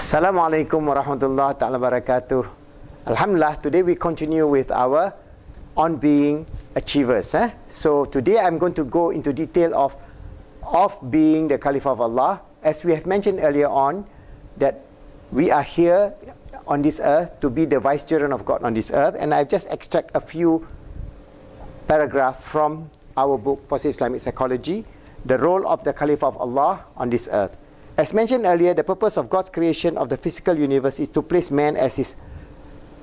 Assalamualaikum warahmatullahi ta'ala barakatuh. Alhamdulillah, today we continue with our On Being Achievers. So today I'm going to go into detail of being the Khalifah of Allah. As we have mentioned earlier on, that we are here on this earth to be the vicegerent of God on this earth. And I've just extract a few paragraphs from our book, Positive Islamic Psychology, the role of the Khalifah of Allah on this earth. As mentioned earlier, the purpose of God's creation of the physical universe is to place man as his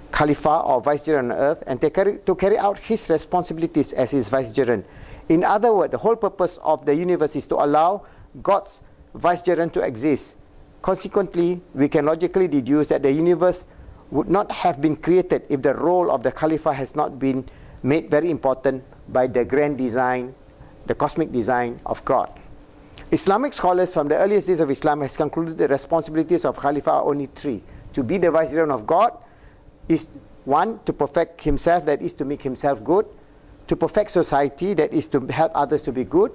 Khalifah or vicegerent on earth and to carry out his responsibilities as his vicegerent. In other words, the whole purpose of the universe is to allow God's vicegerent to exist. Consequently, we can logically deduce that the universe would not have been created if the role of the Khalifah has not been made very important by the grand design, the cosmic design of God. Islamic scholars from the earliest days of Islam has concluded the responsibilities of Khalifah are only three. To be the vicegerent of God is one, to perfect himself, that is to make himself good; to perfect society, that is to help others to be good;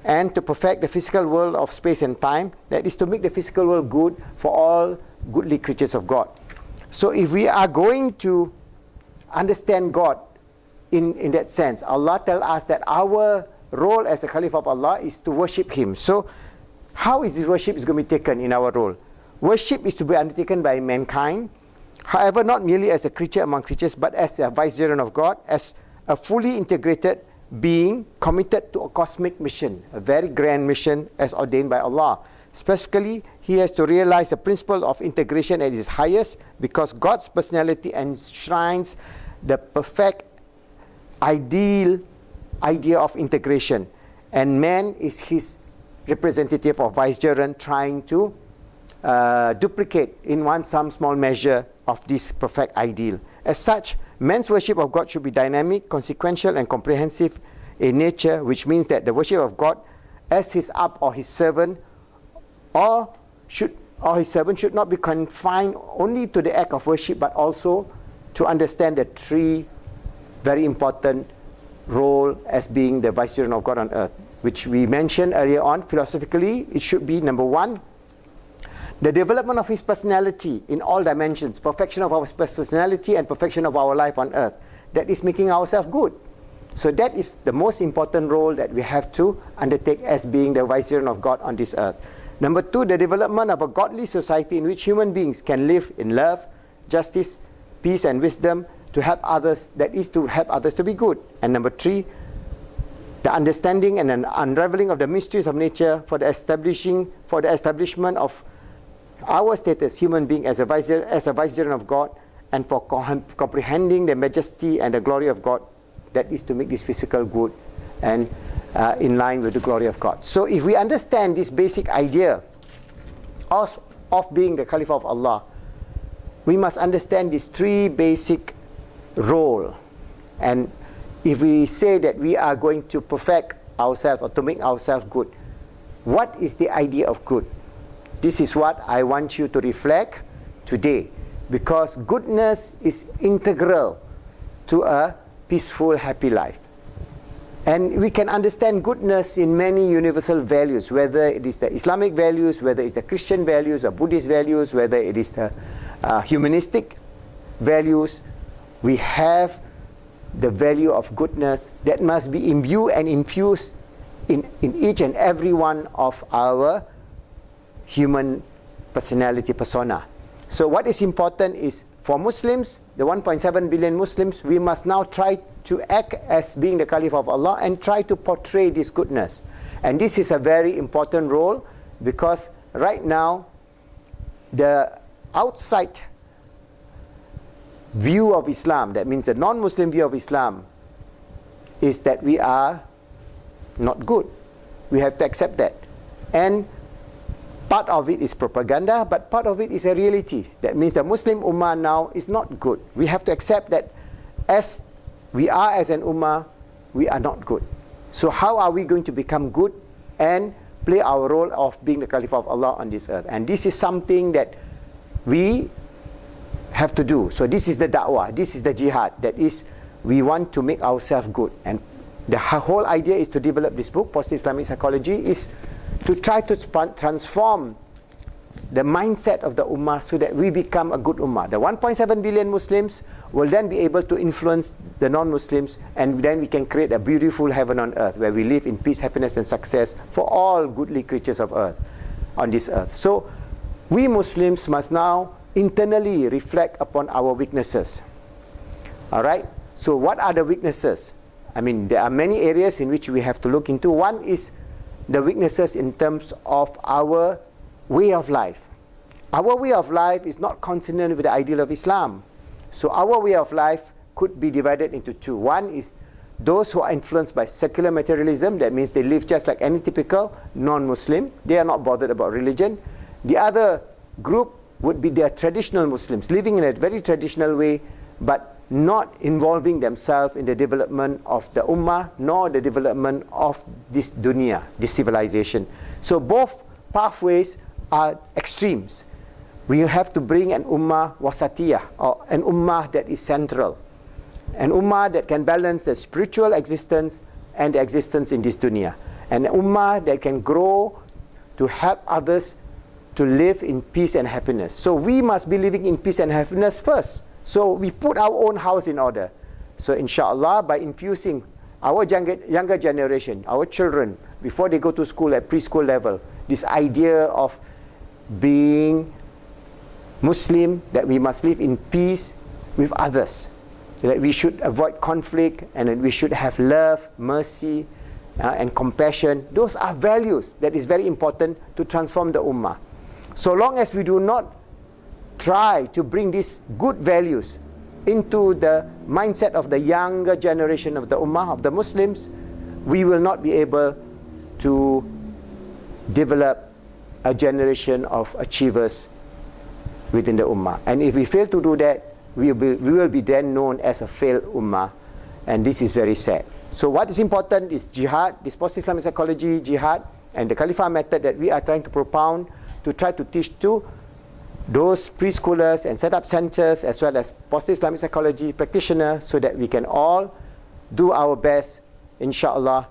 and to perfect the physical world of space and time, that is to make the physical world good for all goodly creatures of God. So if we are going to understand God in that sense, Allah tells us that our role as a Khalifah of Allah is to worship Him. So how is this worship is going to be taken in our role? Worship is to be undertaken by mankind, however, not merely as a creature among creatures, but as a vicegerent of God, as a fully integrated being committed to a cosmic mission, a very grand mission as ordained by Allah. Specifically, he has to realize the principle of integration at its highest, because God's personality enshrines the perfect ideal idea of integration, and man is his representative or vicegerent, trying to duplicate in some small measure of this perfect ideal. As such, man's worship of God should be dynamic, consequential, and comprehensive in nature, which means that the worship of God as his up or his servant his servant should not be confined only to the act of worship, but also to understand the three very important role as being the vicegerent of God on earth, which we mentioned earlier on. Philosophically, it should be number one, the development of his personality in all dimensions, perfection of our personality and perfection of our life on earth. That is making ourselves good. So that is the most important role that we have to undertake as being the vicegerent of God on this earth. Number two, the development of a godly society in which human beings can live in love, justice, peace, and wisdom, to help others, that is to help others to be good. And number three, the understanding and an unraveling of the mysteries of nature for the establishment of our status, human being, as a vicegerent of God, and for comprehending the majesty and the glory of God, that is to make this physical good and in line with the glory of God. So if we understand this basic idea of being the Khalifah of Allah, we must understand these three basic role. And if we say that we are going to perfect ourselves or to make ourselves good, what is the idea of good? This is what I want you to reflect today, because goodness is integral to a peaceful, happy life. And we can understand goodness in many universal values, whether it is the Islamic values, whether it's the Christian values or Buddhist values, whether it is the humanistic values. We have the value of goodness that must be imbued and infused in each and every one of our human personality, persona. So what is important is, for Muslims, the 1.7 billion Muslims, we must now try to act as being the Khalifah of Allah and try to portray this goodness. And this is a very important role, because right now the outside view of Islam, that means the non-Muslim view of Islam, is that we are not good. We have to accept that. And part of it is propaganda, but part of it is a reality. That means the Muslim Ummah now is not good. We have to accept that as we are as an Ummah, we are not good. So how are we going to become good and play our role of being the Khalifah of Allah on this earth? And this is something that we have to do. So this is the da'wah, this is the jihad, that is, we want to make ourselves good. And the whole idea is to develop this book, Positive Islamic Psychology, is to try to transform the mindset of the ummah so that we become a good ummah. The 1.7 billion Muslims will then be able to influence the non-Muslims, and then we can create a beautiful heaven on earth where we live in peace, happiness and success for all goodly creatures of earth, on this earth. So we Muslims must now internally reflect upon our weaknesses. Alright, so what are the weaknesses? I mean, there are many areas in which we have to look into. One is the weaknesses in terms of our way of life. Our way of life is not consonant with the ideal of Islam. So our way of life could be divided into two. One is those who are influenced by secular materialism. That means they live just like any typical non-Muslim. They are not bothered about religion. The other group would be their traditional Muslims, living in a very traditional way, but not involving themselves in the development of the ummah, nor the development of this dunya, this civilization. So both pathways are extremes. We have to bring an ummah wasatiyah, or an ummah that is central. An ummah that can balance the spiritual existence and the existence in this dunya. An ummah that can grow to help others to live in peace and happiness. So we must be living in peace and happiness first. So we put our own house in order. So inshallah, by infusing our younger generation, our children, before they go to school at preschool level, this idea of being Muslim, that we must live in peace with others, that we should avoid conflict, and that we should have love, mercy, and compassion. Those are values that is very important to transform the ummah. So long as we do not try to bring these good values into the mindset of the younger generation of the ummah, of the Muslims, we will not be able to develop a generation of achievers within the ummah. And if we fail to do that, we will be then known as a failed ummah, and this is very sad. So what is important is jihad, this post-Islamic psychology, jihad, and the Khalifah method that we are trying to propound, to try to teach to those preschoolers and set up centers, as well as post-Islamic psychology practitioners, so that we can all do our best, inshallah,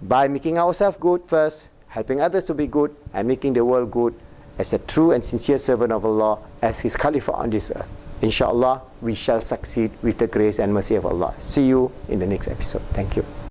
by making ourselves good first, helping others to be good, and making the world good as a true and sincere servant of Allah, as His Khalifah on this earth. Inshallah, we shall succeed with the grace and mercy of Allah. See you in the next episode. Thank you.